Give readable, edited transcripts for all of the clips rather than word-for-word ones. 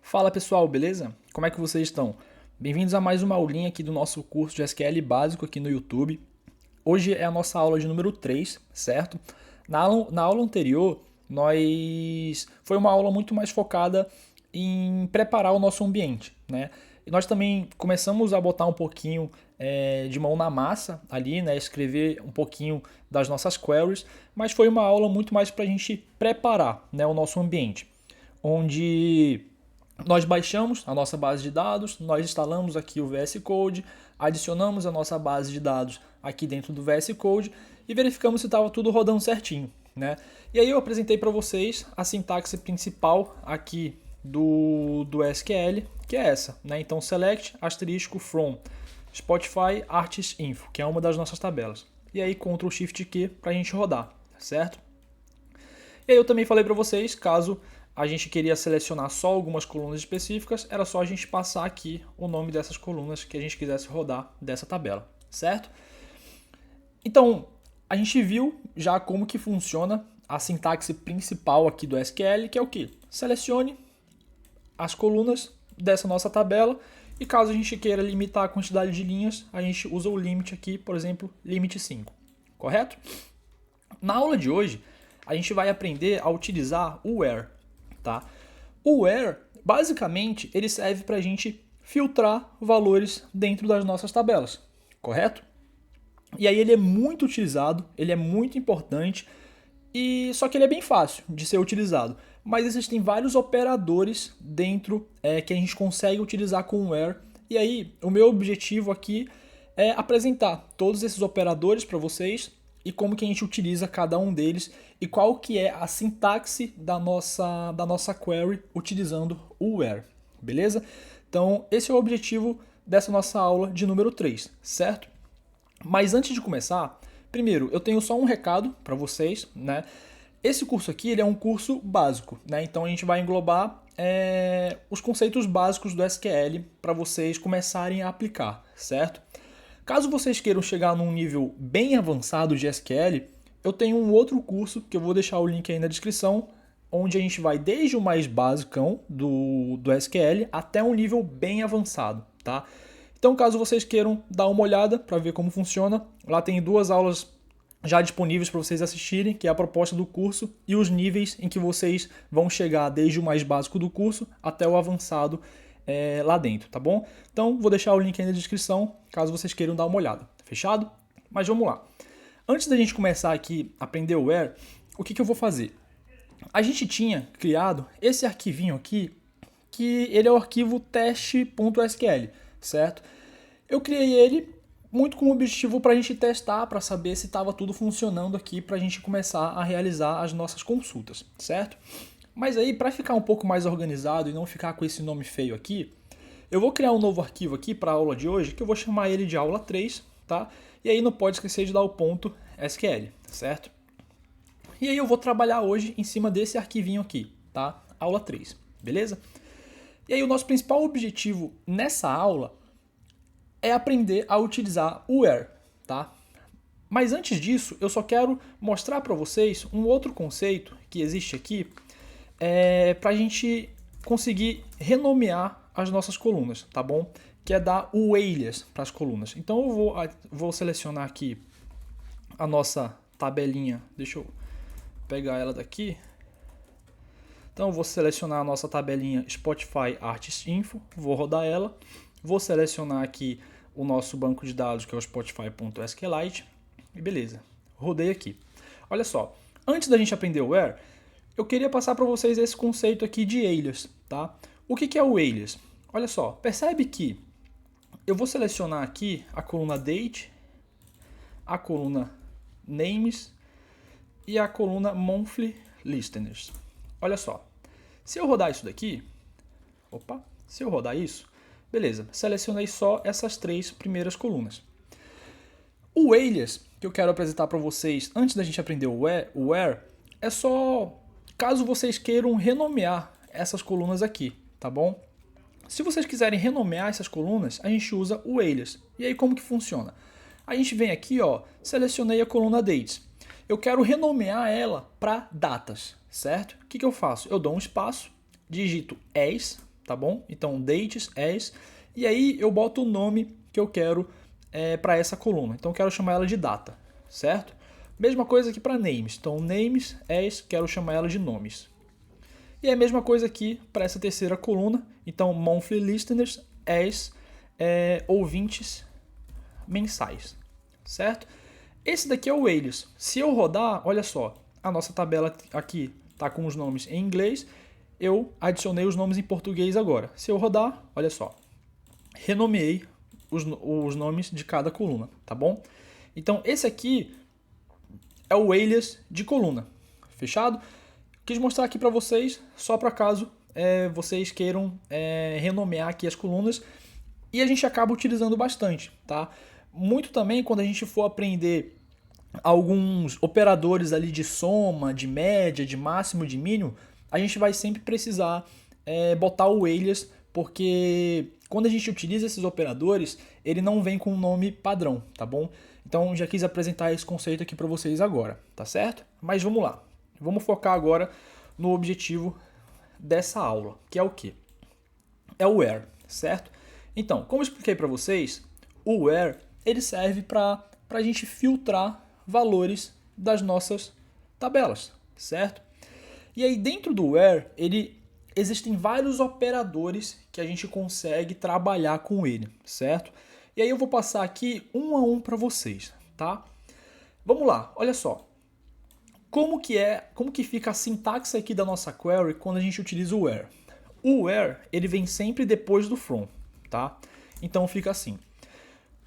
Fala pessoal, beleza? Como é que vocês estão? Bem-vindos a mais uma aulinha aqui do nosso curso de SQL básico aqui no YouTube. Hoje é a nossa aula de número 3, certo? Na aula anterior, foi uma aula muito mais focada em preparar o nosso ambiente, né? E nós também começamos a botar um pouquinho de mão na massa ali, né? Escrever um pouquinho das nossas queries, mas foi uma aula muito mais para a gente preparar, né, o nosso ambiente, onde nós baixamos a nossa base de dados, nós instalamos aqui o VS Code, adicionamos a nossa base de dados aqui dentro do VS Code e verificamos se estava tudo rodando certinho, né? E aí eu apresentei para vocês a sintaxe principal aqui do SQL, que é essa, né? Então select asterisco from Spotify artist info, que é uma das nossas tabelas. E aí Ctrl Shift Q para a gente rodar, certo? E aí eu também falei para vocês, caso a gente queria selecionar só algumas colunas específicas, era só a gente passar aqui o nome dessas colunas que a gente quisesse rodar dessa tabela, certo? Então, a gente viu já como que funciona a sintaxe principal aqui do SQL, que é o que? Selecione as colunas dessa nossa tabela e caso a gente queira limitar a quantidade de linhas, a gente usa o limite aqui, por exemplo, limite 5, correto? Na aula de hoje, a gente vai aprender a utilizar o where, tá? O where, basicamente, ele serve para a gente filtrar valores dentro das nossas tabelas, correto? E aí ele é muito utilizado, ele é muito importante, e só que ele é bem fácil de ser utilizado. Mas existem vários operadores dentro que a gente consegue utilizar com o where. E aí, o meu objetivo aqui é apresentar todos esses operadores para vocês e como que a gente utiliza cada um deles e qual que é a sintaxe da nossa query utilizando o where, beleza? Então, esse é o objetivo dessa nossa aula de número 3, certo? Mas antes de começar, primeiro, eu tenho só um recado para vocês, né? Esse curso aqui ele é um curso básico, né? Então a gente vai englobar os conceitos básicos do SQL para vocês começarem a aplicar, certo? Caso vocês queiram chegar num nível bem avançado de SQL, eu tenho um outro curso que eu vou deixar o link aí na descrição, onde a gente vai desde o mais basicão do SQL até um nível bem avançado, tá? Então, caso vocês queiram dar uma olhada para ver como funciona, lá tem 2 aulas já disponíveis para vocês assistirem, que é a proposta do curso e os níveis em que vocês vão chegar desde o mais básico do curso até o avançado lá dentro, tá bom? Então, vou deixar o link aí na descrição, caso vocês queiram dar uma olhada. Fechado? Mas vamos lá. Antes da gente começar aqui a aprender o where, o que eu vou fazer? A gente tinha criado esse arquivinho aqui, que ele é o arquivo teste.sql, certo? Eu criei ele muito com o objetivo para a gente testar, para saber se estava tudo funcionando aqui, para a gente começar a realizar as nossas consultas, certo? Mas aí, para ficar um pouco mais organizado e não ficar com esse nome feio aqui, eu vou criar um novo arquivo aqui para a aula de hoje, que eu vou chamar ele de aula 3, tá? E aí não pode esquecer de dar o ponto SQL, certo? E aí eu vou trabalhar hoje em cima desse arquivinho aqui, tá? Aula 3, beleza? E aí o nosso principal objetivo nessa aula é aprender a utilizar o where, tá? Mas antes disso, eu só quero mostrar para vocês um outro conceito que existe aqui para a gente conseguir renomear as nossas colunas, tá bom? Que é dar o alias para as colunas. Então eu vou selecionar aqui a nossa tabelinha, deixa eu pegar ela daqui. Então eu vou selecionar a nossa tabelinha Spotify Artist Info, vou rodar ela, vou selecionar aqui o nosso banco de dados que é o Spotify.sqlite e beleza, rodei aqui. Olha só, antes da gente aprender o where, eu queria passar para vocês esse conceito aqui de alias, tá? O que é o alias? Olha só, percebe que eu vou selecionar aqui a coluna date, a coluna names e a coluna monthly listeners. Olha só, se eu rodar isso daqui, se eu rodar isso, beleza, selecionei só essas 3 primeiras colunas. O alias que eu quero apresentar para vocês antes da gente aprender o where é só caso vocês queiram renomear essas colunas aqui, tá bom? Se vocês quiserem renomear essas colunas, a gente usa o alias. E aí como que funciona? A gente vem aqui, ó, selecionei a coluna dates. Eu quero renomear ela para datas, certo? O que eu faço? Eu dou um espaço, digito as, tá bom? Então, dates, as, e aí eu boto o nome que eu quero para essa coluna. Então, eu quero chamar ela de data, certo? Mesma coisa aqui para names. Então, names, as, quero chamar ela de nomes. E é a mesma coisa aqui para essa terceira coluna. Então, monthly listeners, as, ouvintes mensais, certo? Esse daqui é o alias. Se eu rodar, olha só, a nossa tabela aqui está com os nomes em inglês, eu adicionei os nomes em português agora. Se eu rodar, olha só, renomeei os nomes de cada coluna, tá bom? Então esse aqui é o alias de coluna, fechado? Quis mostrar aqui para vocês, só para caso vocês queiram renomear aqui as colunas, e a gente acaba utilizando bastante, tá? Muito também quando a gente for aprender alguns operadores ali de soma, de média, de máximo, de mínimo, a gente vai sempre precisar botar o alias, porque quando a gente utiliza esses operadores, ele não vem com um nome padrão, tá bom? Então já quis apresentar esse conceito aqui para vocês agora, tá certo? Mas vamos lá, vamos focar agora no objetivo dessa aula, que é o quê? É o where, certo? Então, como eu expliquei para vocês, o where ele serve para a gente filtrar valores das nossas tabelas, certo? E aí dentro do where, existem vários operadores que a gente consegue trabalhar com ele, certo? E aí eu vou passar aqui um a um para vocês, tá? Vamos lá, olha só. Como que fica a sintaxe aqui da nossa query quando a gente utiliza o where? O where, ele vem sempre depois do from, tá? Então fica assim.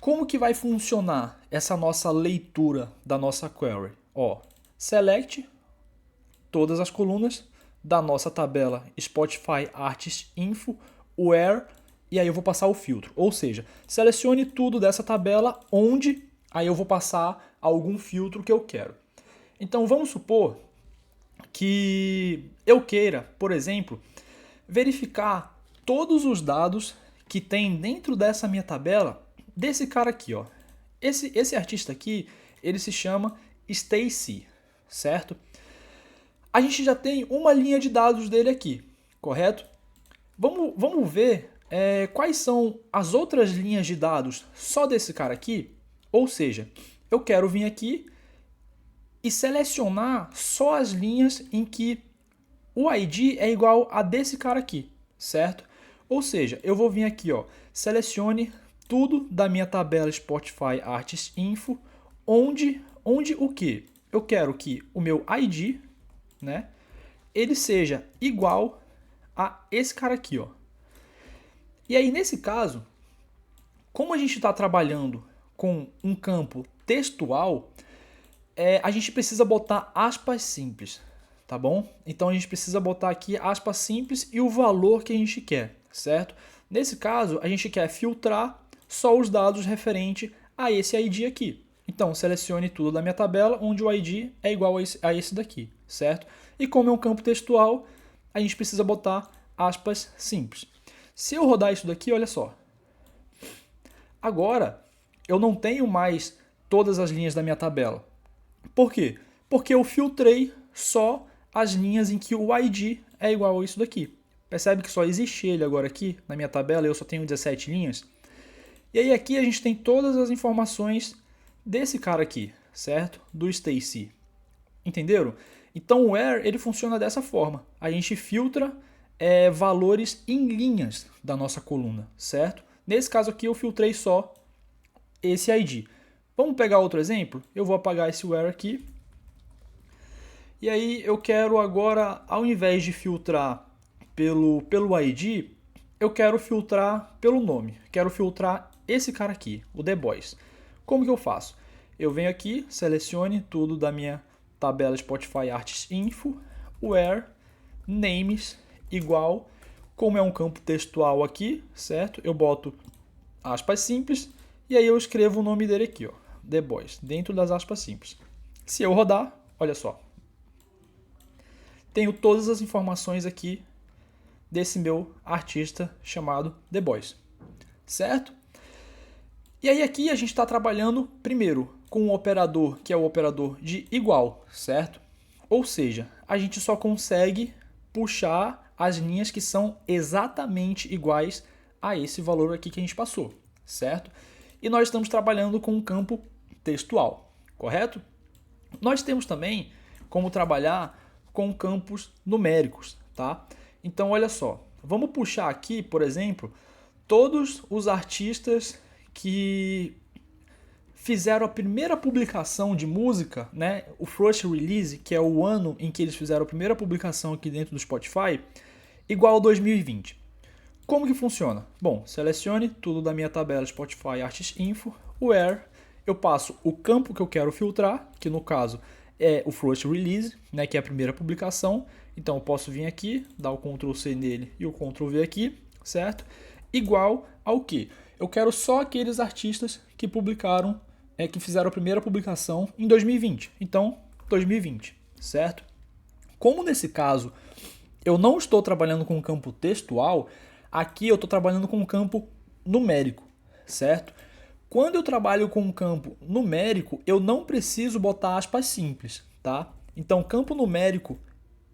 Como que vai funcionar essa nossa leitura da nossa query? Ó, select todas as colunas da nossa tabela Spotify Artist Info, where, e aí eu vou passar o filtro. Ou seja, selecione tudo dessa tabela onde aí eu vou passar algum filtro que eu quero. Então vamos supor que eu queira, por exemplo, verificar todos os dados que tem dentro dessa minha tabela desse cara aqui, ó. Esse artista aqui, ele se chama Stacy, certo? A gente já tem uma linha de dados dele aqui, correto? Vamos ver quais são as outras linhas de dados só desse cara aqui. Ou seja, eu quero vir aqui e selecionar só as linhas em que o ID é igual a desse cara aqui, certo? Ou seja, eu vou vir aqui, ó, selecione tudo da minha tabela Spotify Artist Info, onde o que? Eu quero que o meu ID, né, ele seja igual a esse cara aqui, ó. E aí, nesse caso, como a gente está trabalhando com um campo textual, a gente precisa botar aspas simples, tá bom? Então a gente precisa botar aqui aspas simples e o valor que a gente quer, certo? Nesse caso, a gente quer filtrar só os dados referente a esse ID aqui. Então, selecione tudo da minha tabela onde o ID é igual a esse daqui, certo? E como é um campo textual, a gente precisa botar aspas simples. Se eu rodar isso daqui, olha só. Agora, eu não tenho mais todas as linhas da minha tabela. Por quê? Porque eu filtrei só as linhas em que o ID é igual a isso daqui. Percebe que só existe ele agora aqui na minha tabela, eu só tenho 17 linhas? E aí aqui a gente tem todas as informações desse cara aqui, certo? Do Stacy. Entenderam? Então o where ele funciona dessa forma. A gente filtra valores em linhas da nossa coluna, certo? Nesse caso aqui eu filtrei só esse ID. Vamos pegar outro exemplo? Eu vou apagar esse where aqui. E aí eu quero agora, ao invés de filtrar pelo ID, eu quero filtrar pelo nome. Quero filtrar esse cara aqui, o The Boys. Como que eu faço? Eu venho aqui, selecione tudo da minha tabela Spotify Artist Info, where names igual, como é um campo textual aqui, certo? Eu boto aspas simples e aí eu escrevo o nome dele aqui, ó, The Boys, dentro das aspas simples. Se eu rodar, olha só, tenho todas as informações aqui desse meu artista chamado The Boys, certo? E aí aqui a gente está trabalhando primeiro com um operador que é o operador de igual, certo? Ou seja, a gente só consegue puxar as linhas que são exatamente iguais a esse valor aqui que a gente passou, certo? E nós estamos trabalhando com um campo textual, correto? Nós temos também como trabalhar com campos numéricos, tá? Então, olha só, vamos puxar aqui, por exemplo, todos os artistas que fizeram a primeira publicação de música, né? O first release, que é o ano em que eles fizeram a primeira publicação aqui dentro do Spotify, igual a 2020. Como que funciona? Bom, selecione tudo da minha tabela Spotify Artist Info, Where, eu passo o campo que eu quero filtrar, que no caso é o first release, né, que é a primeira publicação. Então eu posso vir aqui, dar o Ctrl C nele e o Ctrl V aqui, certo? Igual ao que? Eu quero só aqueles artistas que publicaram, que fizeram a primeira publicação em 2020. Então, 2020, certo? Como nesse caso eu não estou trabalhando com um campo textual, aqui eu estou trabalhando com um campo numérico, certo? Quando eu trabalho com um campo numérico, eu não preciso botar aspas simples, tá? Então, campo numérico,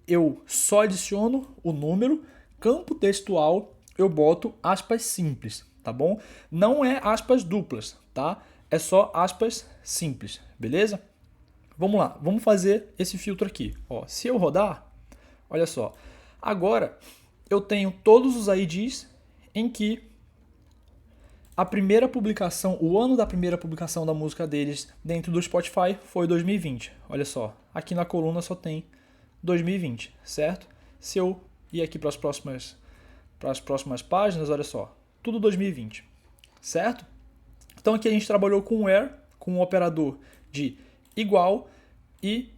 eu só adiciono o número, campo textual, eu boto aspas simples, tá bom? Não é aspas duplas, tá? É só aspas simples, beleza? Vamos lá, vamos fazer esse filtro aqui. Ó, se eu rodar, olha só, agora eu tenho todos os IDs em que a primeira publicação, o ano da primeira publicação da música deles dentro do Spotify foi 2020. Olha só, aqui na coluna só tem 2020, certo? Se eu ir aqui para as próximas páginas, olha só, tudo 2020, certo? Então aqui a gente trabalhou com where, com um operador de igual e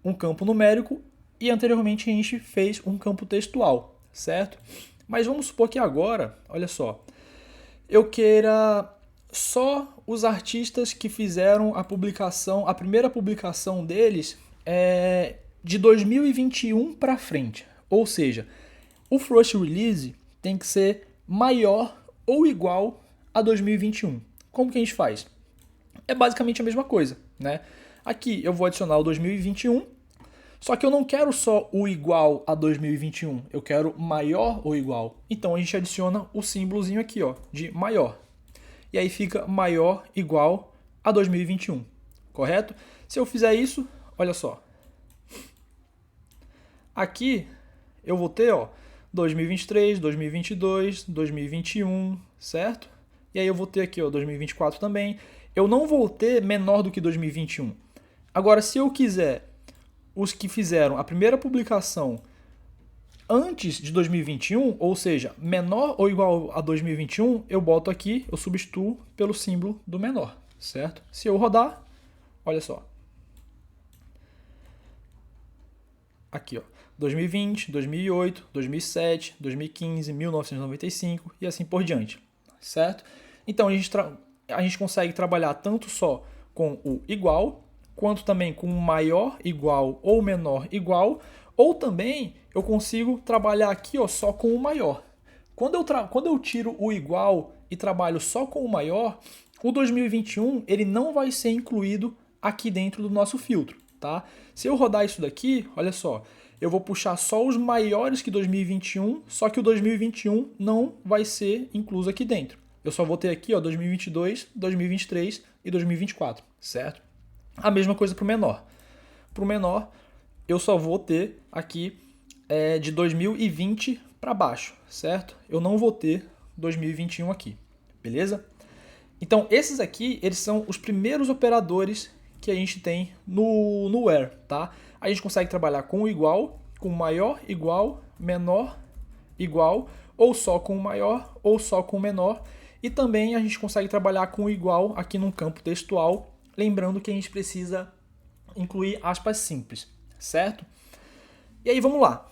um campo numérico, e anteriormente a gente fez um campo textual, certo? Mas vamos supor que agora, olha só, eu queira só os artistas que fizeram a publicação, a primeira publicação deles de 2021 para frente. Ou seja, o first release tem que ser maior ou igual a 2021. Como que a gente faz? É basicamente a mesma coisa, né? Aqui eu vou adicionar o 2021, só que eu não quero só o igual a 2021, eu quero maior ou igual. Então a gente adiciona o símbolozinho aqui, ó, de maior. E aí fica maior igual a 2021, correto? Se eu fizer isso, olha só. Aqui eu vou ter, ó, 2023, 2022, 2021, certo? E aí eu vou ter aqui, ó, 2024 também. Eu não vou ter menor do que 2021. Agora, se eu quiser os que fizeram a primeira publicação antes de 2021, ou seja, menor ou igual a 2021, eu boto aqui, eu substituo pelo símbolo do menor, certo? Se eu rodar, olha só. Aqui, ó, 2020, 2008, 2007, 2015, 1995 e assim por diante, certo? Então a gente consegue trabalhar tanto só com o igual, quanto também com o maior igual ou menor igual, ou também eu consigo trabalhar aqui, ó, só com o maior. Quando eu tiro o igual e trabalho só com o maior, o 2021 ele não vai ser incluído aqui dentro do nosso filtro, tá? Se eu rodar isso daqui, olha só, eu vou puxar só os maiores que 2021, só que o 2021 não vai ser incluso aqui dentro. Eu só vou ter aqui, ó, 2022, 2023 e 2024, certo? A mesma coisa para o menor. Para o menor, eu só vou ter aqui de 2020 para baixo, certo? Eu não vou ter 2021 aqui, beleza? Então, esses aqui, eles são os primeiros operadores que a gente tem no where, tá? A gente consegue trabalhar com o igual, com maior, igual, menor, igual, ou só com o maior, ou só com o menor. E também a gente consegue trabalhar com o igual aqui num campo textual, lembrando que a gente precisa incluir aspas simples, certo? E aí vamos lá,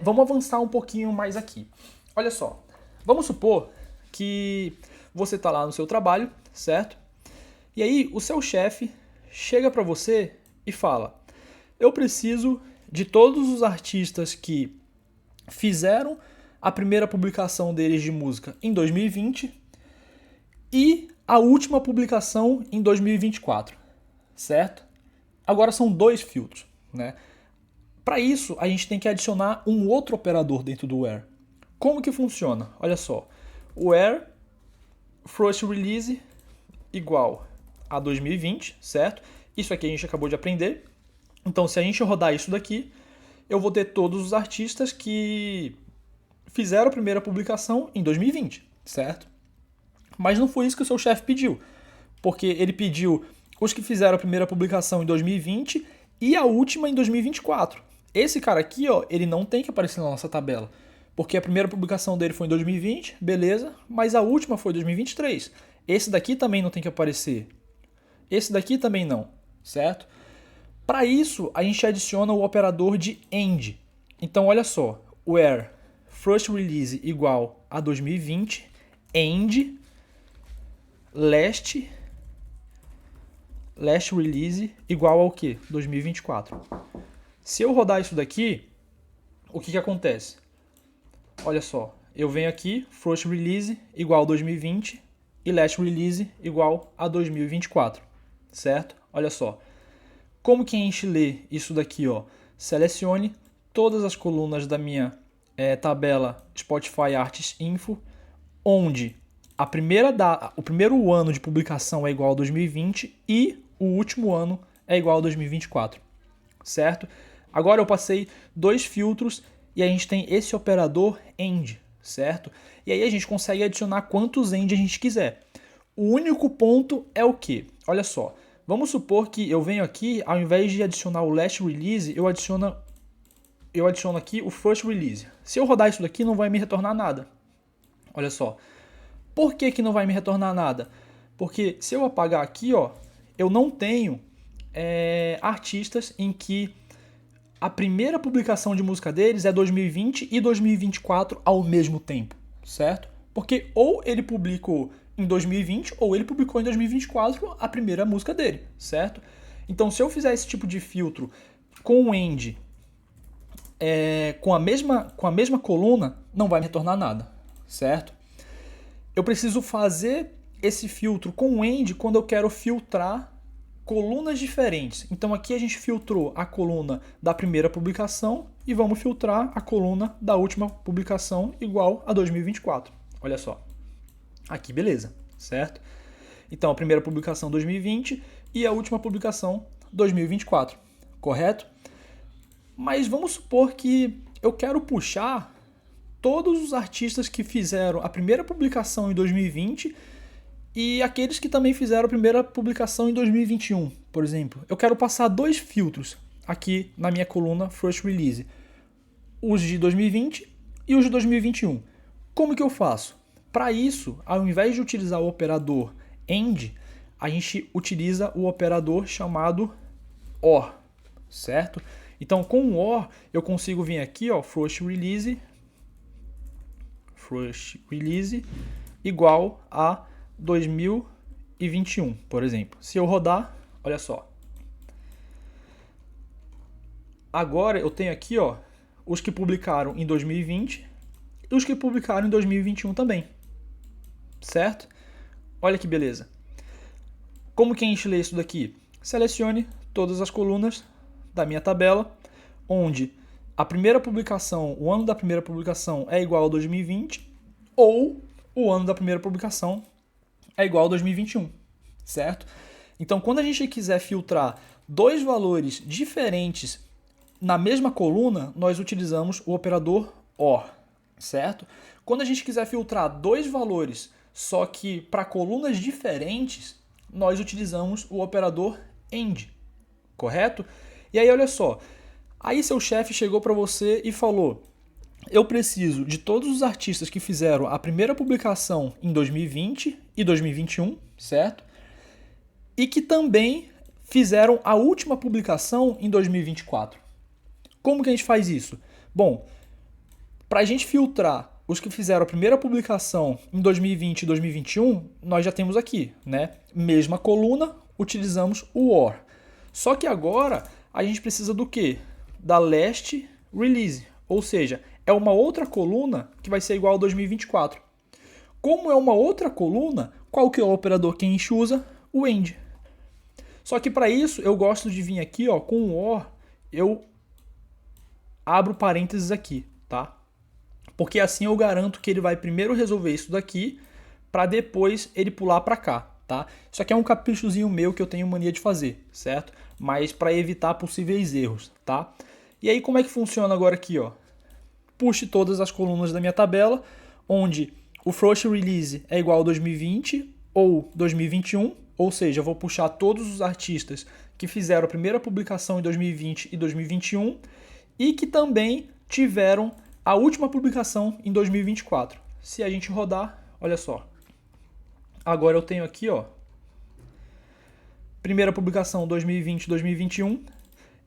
vamos avançar um pouquinho mais aqui. Olha só, vamos supor que você está lá no seu trabalho, certo? E aí o seu chefe chega para você e fala: eu preciso de todos os artistas que fizeram a primeira publicação deles de música em 2020 e a última publicação em 2024, certo? Agora são dois filtros, né? Para isso, a gente tem que adicionar um outro operador dentro do where. Como que funciona? Olha só, where first release igual a 2020, certo? Isso aqui a gente acabou de aprender. Então, se a gente rodar isso daqui, eu vou ter todos os artistas que fizeram a primeira publicação em 2020, certo? Mas não foi isso que o seu chefe pediu, porque ele pediu os que fizeram a primeira publicação em 2020 e a última em 2024. Esse cara aqui, ó, ele não tem que aparecer na nossa tabela, porque a primeira publicação dele foi em 2020, beleza, mas a última foi em 2023. Esse daqui também não tem que aparecer. Esse daqui também não, certo? Para isso, a gente adiciona o operador de AND. Então, olha só, where first release igual a 2020, AND last release igual ao quê? 2024. Se eu rodar isso daqui, o que acontece? Olha só, eu venho aqui, first release igual a 2020 e last release igual a 2024, certo? Olha só, como que a gente lê isso daqui, ó? Selecione todas as colunas da minha tabela Spotify Artist Info, onde o primeiro ano de publicação é igual a 2020 e o último ano é igual a 2024, certo? Agora eu passei 2 filtros e a gente tem esse operador AND, certo? E aí a gente consegue adicionar quantos AND a gente quiser. O único ponto é o quê? Olha só, vamos supor que eu venho aqui, ao invés de adicionar o last release, eu adiciono aqui o first release. Se eu rodar isso daqui, não vai me retornar nada. Olha só. Por que não vai me retornar nada? Porque se eu apagar aqui, ó, eu não tenho artistas em que a primeira publicação de música deles é 2020 e 2024 ao mesmo tempo, certo? Porque ou ele publicou em 2020 ou ele publicou em 2024 a primeira música dele, certo? Então, se eu fizer esse tipo de filtro com o AND com a mesma coluna, não vai me retornar nada, certo? Eu preciso fazer esse filtro com o AND quando eu quero filtrar colunas diferentes. Então aqui a gente filtrou a coluna da primeira publicação e vamos filtrar a coluna da última publicação igual a 2024. Olha só. Aqui beleza, certo? Então a primeira publicação 2020 e a última publicação 2024, correto? Mas vamos supor que eu quero puxar todos os artistas que fizeram a primeira publicação em 2020 e aqueles que também fizeram a primeira publicação em 2021, por exemplo. Eu quero passar 2 filtros aqui na minha coluna First Release. Os de 2020 e os de 2021. Como que eu faço? Para isso, ao invés de utilizar o operador AND, a gente utiliza o operador chamado OR, certo? Então, com o OR, eu consigo vir aqui, ó, First Release igual a 2021, por exemplo. Se eu rodar, olha só. Agora eu tenho aqui, ó, os que publicaram em 2020 e os que publicaram em 2021 também. Certo? Olha que beleza. Como que a gente lê isso daqui? Selecione todas as colunas da minha tabela, onde a primeira publicação, o ano da primeira publicação é igual a 2020 ou o ano da primeira publicação é igual a 2021, certo? Então, quando a gente quiser filtrar 2 valores diferentes na mesma coluna, nós utilizamos o operador OR, certo? Quando a gente quiser filtrar 2 valores, só que para colunas diferentes, nós utilizamos o operador AND, correto? E aí, olha só, aí seu chefe chegou para você e falou: eu preciso de todos os artistas que fizeram a primeira publicação em 2020 e 2021, certo? E que também fizeram a última publicação em 2024. Como que a gente faz isso? Bom, para a gente filtrar os que fizeram a primeira publicação em 2020 e 2021, nós já temos aqui, né? Mesma coluna, utilizamos o OR. Só que agora a gente precisa do quê? Da last release, ou seja, é uma outra coluna que vai ser igual a 2024. Como é uma outra coluna, qual que é o operador que a gente usa? O AND. Só que para isso eu gosto de vir aqui, ó, com o OR, eu abro parênteses aqui, tá? Porque assim eu garanto que ele vai primeiro resolver isso daqui para depois ele pular para cá, tá? Isso aqui é um caprichozinho meu que eu tenho mania de fazer, certo? Mas para evitar possíveis erros, tá? E aí como é que funciona agora aqui, ó? Puxe todas as colunas da minha tabela, onde o First Release é igual a 2020 ou 2021, ou seja, eu vou puxar todos os artistas que fizeram a primeira publicação em 2020 e 2021 e que também tiveram a última publicação em 2024. Se a gente rodar, olha só. Agora eu tenho aqui, ó, primeira publicação 2020, 2021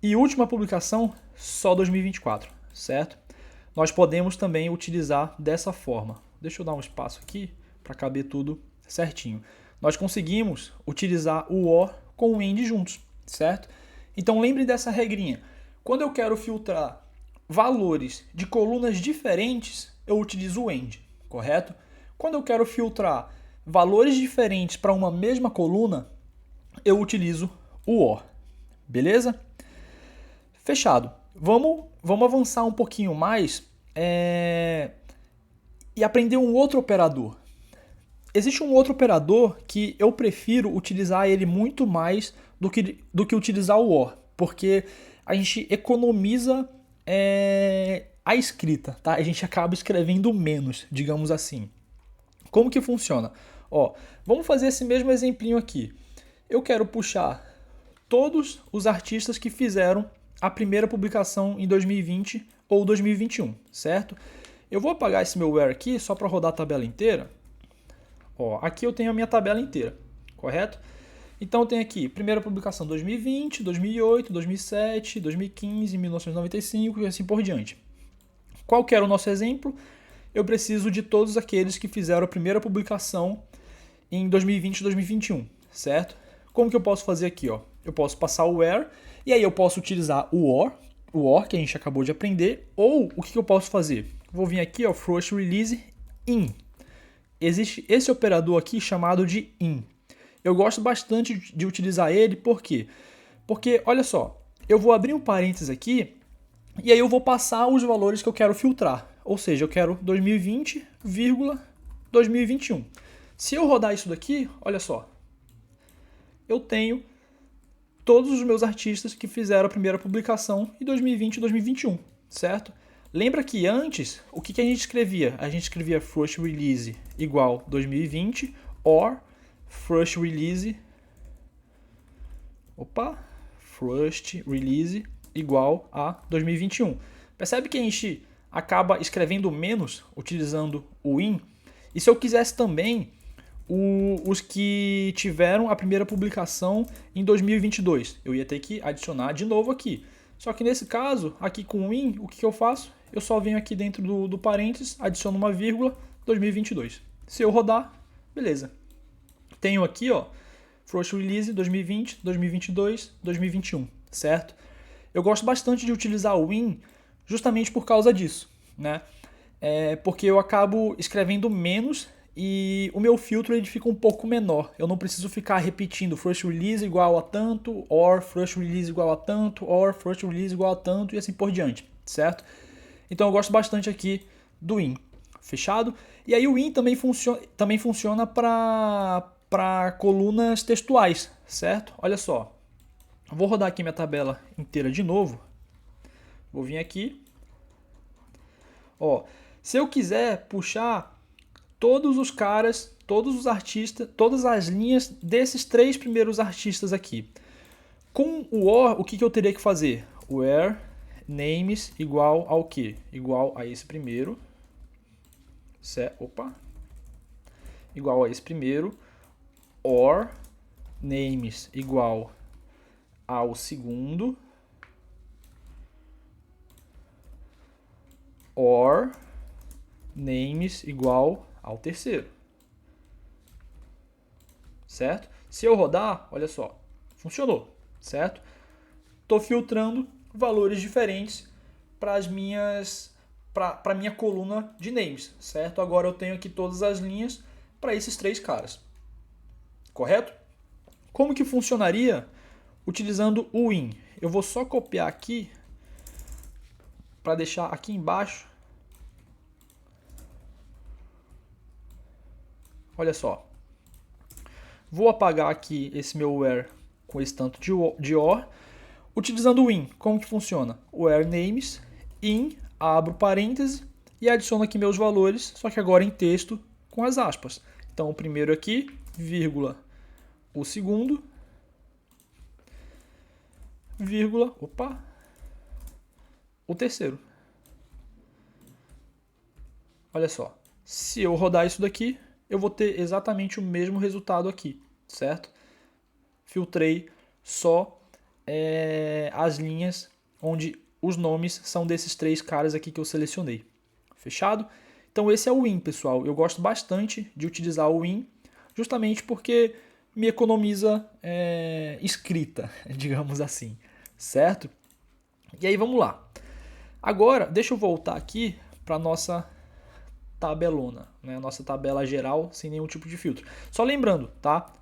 e última publicação só 2024, certo? Nós podemos também utilizar dessa forma. Deixa eu dar um espaço aqui para caber tudo certinho. Nós conseguimos utilizar o OR com o AND juntos, certo? Então lembre dessa regrinha. Quando eu quero filtrar valores de colunas diferentes, eu utilizo o AND, correto? Quando eu quero filtrar valores diferentes para uma mesma coluna, eu utilizo o OR, beleza? Fechado. Vamos avançar um pouquinho mais e aprender um outro operador. Existe um outro operador que eu prefiro utilizar ele muito mais do que utilizar o OR, porque a gente economiza a escrita, tá? A gente acaba escrevendo menos, digamos assim. Como que funciona? Ó, vamos fazer esse mesmo exemplinho aqui. Eu quero puxar todos os artistas que fizeram a primeira publicação em 2020 ou 2021, certo? Eu vou apagar esse meu where aqui só para rodar a tabela inteira. Ó, aqui eu tenho a minha tabela inteira, correto? Então eu tenho aqui primeira publicação 2020, 2008, 2007, 2015, 1995 e assim por diante. Qual que era o nosso exemplo? Eu preciso de todos aqueles que fizeram a primeira publicação em 2020 e 2021, certo? Como que eu posso fazer aqui? Ó? Eu posso passar o where e aí eu posso utilizar o OR que a gente acabou de aprender, ou o que eu posso fazer? Vou vir aqui, ó, First Release in. Existe esse operador aqui chamado de in. Eu gosto bastante de utilizar ele, por quê? Porque, olha só, eu vou abrir um parênteses aqui e aí eu vou passar os valores que eu quero filtrar. Ou seja, eu quero 2020, 2021. Se eu rodar isso daqui, olha só, eu tenho todos os meus artistas que fizeram a primeira publicação em 2020 e 2021, certo? Lembra que antes, o que a gente escrevia? A gente escrevia First Release igual 2020 or First Release igual a 2021. Percebe que a gente acaba escrevendo menos utilizando o in? E se eu quisesse também os que tiveram a primeira publicação em 2022, eu ia ter que adicionar de novo aqui. Só que nesse caso, aqui com o in, o que eu faço? Eu só venho aqui dentro do parênteses, adiciono uma vírgula, 2022. Se eu rodar, beleza. Tenho aqui, ó, First Release 2020, 2022, 2021, certo? Eu gosto bastante de utilizar o in justamente por causa disso, né? Porque eu acabo escrevendo menos e o meu filtro ele fica um pouco menor. Eu não preciso ficar repetindo First Release igual a tanto, or First Release igual a tanto, or First Release igual a tanto e assim por diante, certo? Então eu gosto bastante aqui do in, fechado? E aí o in também funciona para colunas textuais, certo? Olha só, vou rodar aqui minha tabela inteira de novo. Vou vir aqui. Ó, se eu quiser puxar todos os caras, todos os artistas, todas as linhas desses três primeiros artistas aqui. Com o OR, o que eu teria que fazer? Where names igual ao quê? Igual a esse primeiro. Igual a esse primeiro. Or names igual ao segundo. Or names igual ao terceiro. Certo? Se eu rodar, olha só, funcionou, certo? Estou filtrando valores diferentes para para minha coluna de names, certo? Agora eu tenho aqui todas as linhas para esses três caras, correto? Como que funcionaria utilizando o in? Eu vou só copiar aqui para deixar aqui embaixo. Olha só. Vou apagar aqui esse meu where com esse tanto de OR. Utilizando o in, como que funciona? Where names, in, abro parêntese e adiciono aqui meus valores, só que agora em texto com as aspas. Então o primeiro aqui, vírgula, o segundo, vírgula, opa, o terceiro. Olha só, se eu rodar isso daqui, eu vou ter exatamente o mesmo resultado aqui, certo? Filtrei só as linhas onde os nomes são desses 3 caras aqui que eu selecionei. Fechado? Então esse é o in, pessoal. Eu gosto bastante de utilizar o in, justamente porque me economiza escrita, digamos assim, certo? E aí vamos lá. Agora, deixa eu voltar aqui para a nossa tabelona, né? Nossa tabela geral sem nenhum tipo de filtro. Só lembrando, tá?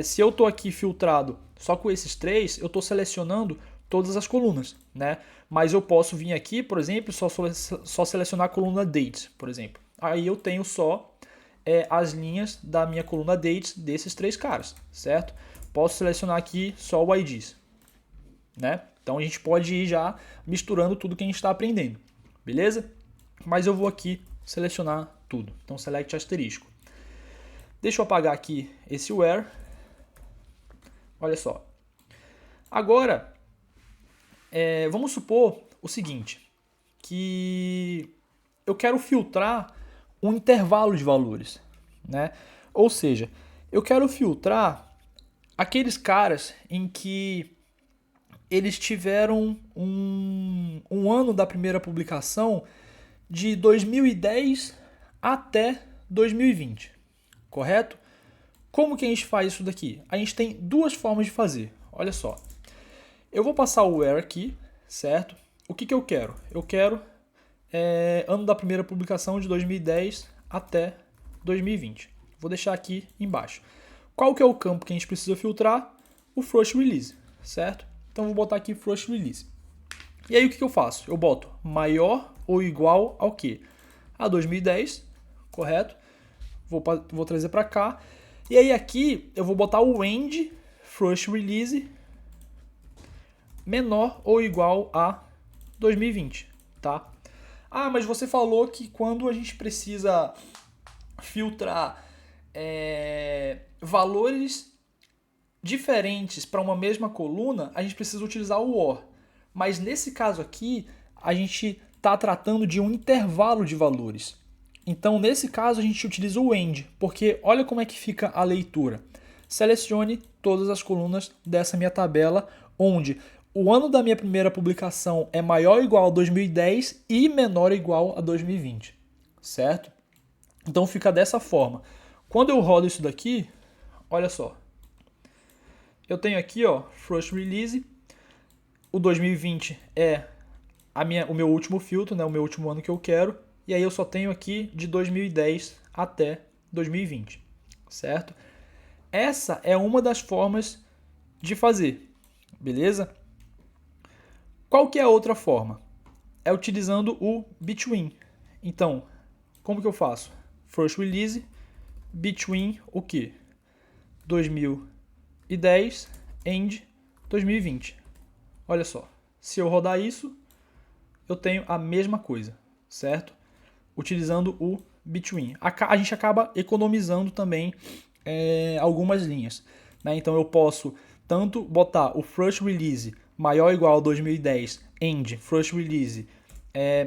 Se eu estou aqui filtrado só com esses 3, eu estou selecionando todas as colunas, né? Mas eu posso vir aqui, por exemplo, só selecionar a coluna Dates, por exemplo. Aí eu tenho só as linhas da minha coluna Dates desses 3 caras, certo? Posso selecionar aqui só o IDs, né? Então a gente pode ir já misturando tudo que a gente está aprendendo, beleza? Mas eu vou aqui selecionar tudo. Então select asterisco. Deixa eu apagar aqui esse where. Olha só. Agora, vamos supor o seguinte, que eu quero filtrar um intervalo de valores, né? Ou seja, eu quero filtrar aqueles caras em que eles tiveram um ano da primeira publicação de 2010 até 2020, correto? Como que a gente faz isso daqui? A gente tem 2 formas de fazer, olha só. Eu vou passar o where aqui, certo? O que eu quero? Eu quero ano da primeira publicação de 2010 até 2020. Vou deixar aqui embaixo. Qual que é o campo que a gente precisa filtrar? O first release, certo? Então vou botar aqui first release. E aí o que eu faço? Eu boto maior ou igual ao quê? A 2010, correto? Vou trazer para cá. E aí aqui eu vou botar o end first release menor ou igual a 2020, tá? Ah, mas você falou que quando a gente precisa filtrar valores diferentes para uma mesma coluna, a gente precisa utilizar o OR. Mas nesse caso aqui, a gente está tratando de um intervalo de valores. Então, nesse caso, a gente utiliza o AND, porque olha como é que fica a leitura. Selecione todas as colunas dessa minha tabela, onde o ano da minha primeira publicação é maior ou igual a 2010 e menor ou igual a 2020, certo? Então fica dessa forma. Quando eu rodo isso daqui, olha só. Eu tenho aqui, ó, first release. O 2020 é o meu último filtro, né, o meu último ano que eu quero. E aí eu só tenho aqui de 2010 até 2020, certo? Essa é uma das formas de fazer, beleza? Qual que é a outra forma? É utilizando o between. Então, como que eu faço? First release, between o quê? 2010 and 2020. Olha só, se eu rodar isso, eu tenho a mesma coisa, certo? Utilizando o between. A gente acaba economizando também algumas linhas, né? Então eu posso tanto botar o first release maior ou igual a 2010 and first release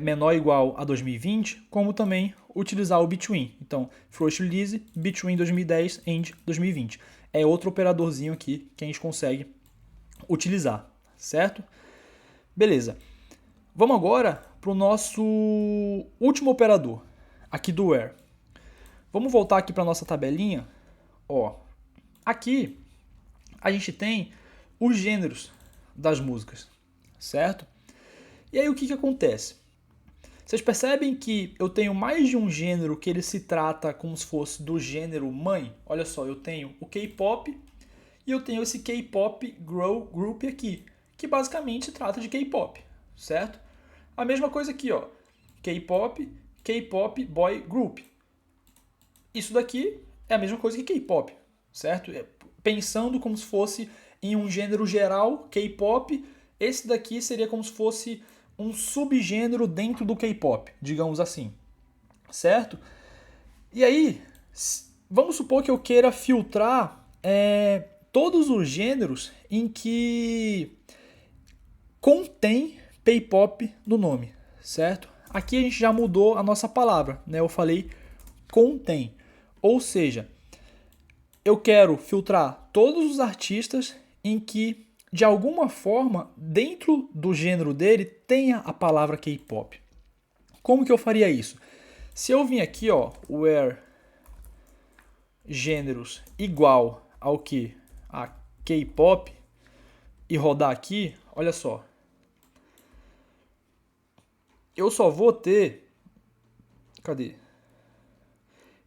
menor ou igual a 2020, como também utilizar o between. Então, first release between 2010 and 2020. É outro operadorzinho aqui que a gente consegue utilizar, certo? Beleza. Vamos agora para o nosso último operador, aqui do where. Vamos voltar aqui para a nossa tabelinha. Ó, aqui a gente tem os gêneros das músicas, certo? E aí o que acontece? Vocês percebem que eu tenho mais de um gênero que ele se trata como se fosse do gênero mãe? Olha só, eu tenho o K-pop e eu tenho esse K-pop Girl Group aqui, que basicamente se trata de K-pop, certo? A mesma coisa aqui, ó. K-pop, K-pop boy group. Isso daqui é a mesma coisa que K-pop, certo? Pensando como se fosse em um gênero geral, K-pop, esse daqui seria como se fosse um subgênero dentro do K-pop, digamos assim, certo? E aí, vamos supor que eu queira filtrar todos os gêneros em que contém K-pop no nome, certo? Aqui a gente já mudou a nossa palavra, né? Eu falei contém, ou seja, eu quero filtrar todos os artistas em que, de alguma forma, dentro do gênero dele, tenha a palavra K-pop. Como que eu faria isso? Se eu vim aqui, ó, where gêneros igual ao que? A K-pop, e rodar aqui, olha só. Eu só vou ter... Cadê?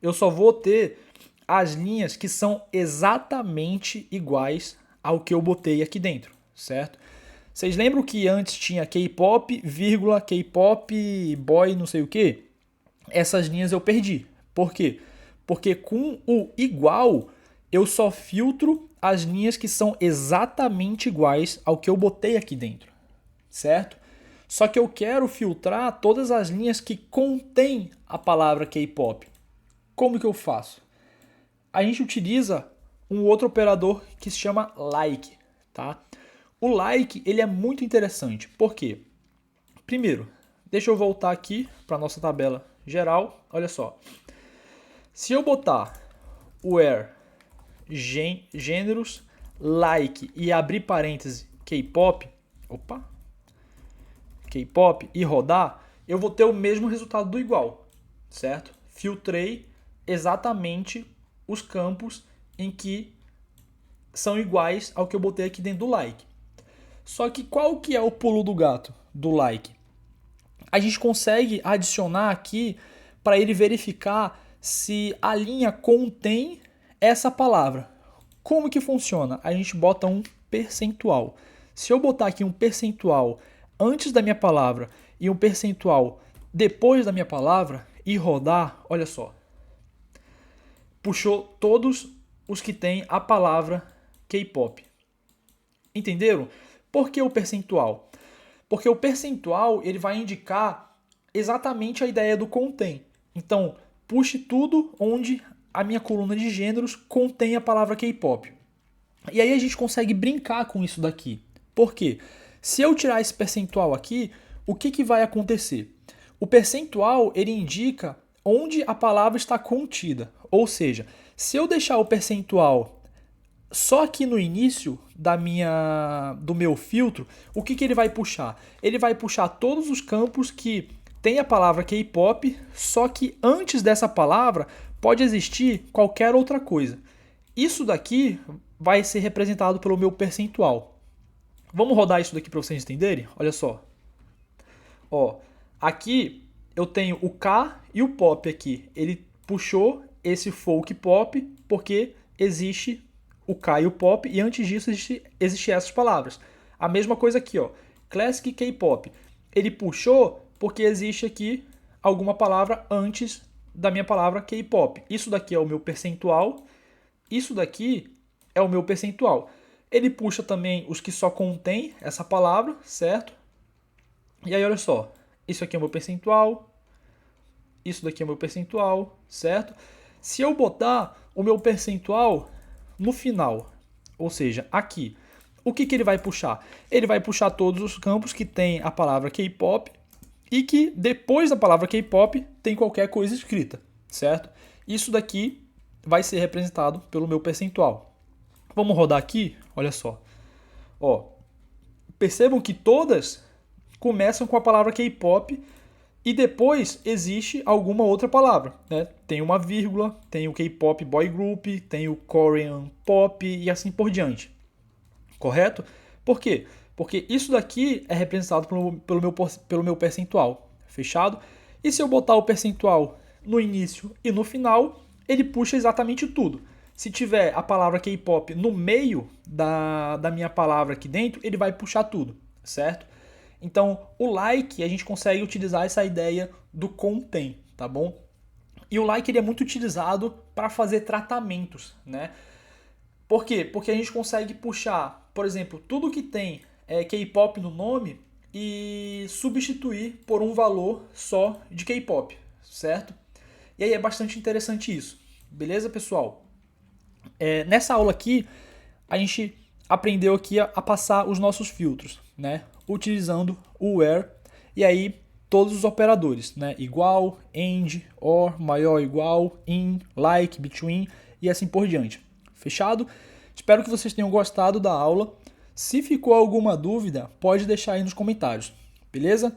Eu só vou ter as linhas que são exatamente iguais ao que eu botei aqui dentro, certo? Vocês lembram que antes tinha K-pop, vírgula, K-pop, boy, não sei o que? Essas linhas eu perdi. Por quê? Porque com o igual, eu só filtro as linhas que são exatamente iguais ao que eu botei aqui dentro, certo? Só que eu quero filtrar todas as linhas que contêm a palavra K-pop. Como que eu faço? A gente utiliza um outro operador que se chama like, tá? O like, ele é muito interessante. Por quê? Primeiro, deixa eu voltar aqui para nossa tabela geral. Olha só. Se eu botar where gêneros like e abrir parênteses K-pop, K-pop e rodar, eu vou ter o mesmo resultado do igual, certo? Filtrei exatamente os campos em que são iguais ao que eu botei aqui dentro do like. Só que qual que é o pulo do gato do like? A gente consegue adicionar aqui para ele verificar se a linha contém essa palavra. Como que funciona? A gente bota um percentual. Se eu botar aqui um percentual antes da minha palavra e um percentual depois da minha palavra e rodar, olha só. Puxou todos os que têm a palavra K-pop. Entenderam? Por que o percentual? Porque o percentual ele vai indicar exatamente a ideia do contém. Então, puxe tudo onde a minha coluna de gêneros contém a palavra K-pop. E aí a gente consegue brincar com isso daqui. Por quê? Se eu tirar esse percentual aqui, o que vai acontecer? O percentual ele indica onde a palavra está contida. Ou seja, se eu deixar o percentual só aqui no início do meu filtro, o que ele vai puxar? Ele vai puxar todos os campos que tem a palavra K-pop, só que antes dessa palavra pode existir qualquer outra coisa. Isso daqui vai ser representado pelo meu percentual. Vamos rodar isso daqui para vocês entenderem? Olha só. Ó, aqui eu tenho o K e o pop aqui. Ele puxou esse folk pop porque existe o K e o pop e antes disso existe essas palavras. A mesma coisa aqui, ó. Classic K-pop. Ele puxou porque existe aqui alguma palavra antes da minha palavra K-pop. Isso daqui é o meu percentual. Isso daqui é o meu percentual. Ele puxa também os que só contém essa palavra, certo? E aí, olha só. Isso aqui é o meu percentual. Isso daqui é o meu percentual, certo? Se eu botar o meu percentual no final, ou seja, aqui, o que ele vai puxar? Ele vai puxar todos os campos que tem a palavra K-pop e que depois da palavra K-pop tem qualquer coisa escrita, certo? Isso daqui vai ser representado pelo meu percentual. Vamos rodar aqui, olha só. Ó, percebam que todas começam com a palavra K-pop e depois existe alguma outra palavra, né? Tem uma vírgula, tem o K-pop boy group, tem o Korean pop e assim por diante. Correto? Por quê? Porque isso daqui é representado pelo meu percentual. Fechado? E se eu botar o percentual no início e no final, ele puxa exatamente tudo. Se tiver a palavra K-pop no meio da minha palavra aqui dentro, ele vai puxar tudo, certo? Então, o like, a gente consegue utilizar essa ideia do contém, tá bom? E o like ele é muito utilizado para fazer tratamentos, né? Por quê? Porque a gente consegue puxar, por exemplo, tudo que tem K-pop no nome e substituir por um valor só de K-pop, certo? E aí é bastante interessante isso. Beleza, pessoal? Nessa aula aqui, a gente aprendeu aqui a passar os nossos filtros, né? Utilizando o where e aí todos os operadores, né? Igual, and, or, maior ou igual, in, like, between e assim por diante. Fechado? Espero que vocês tenham gostado da aula. Se ficou alguma dúvida, pode deixar aí nos comentários, beleza?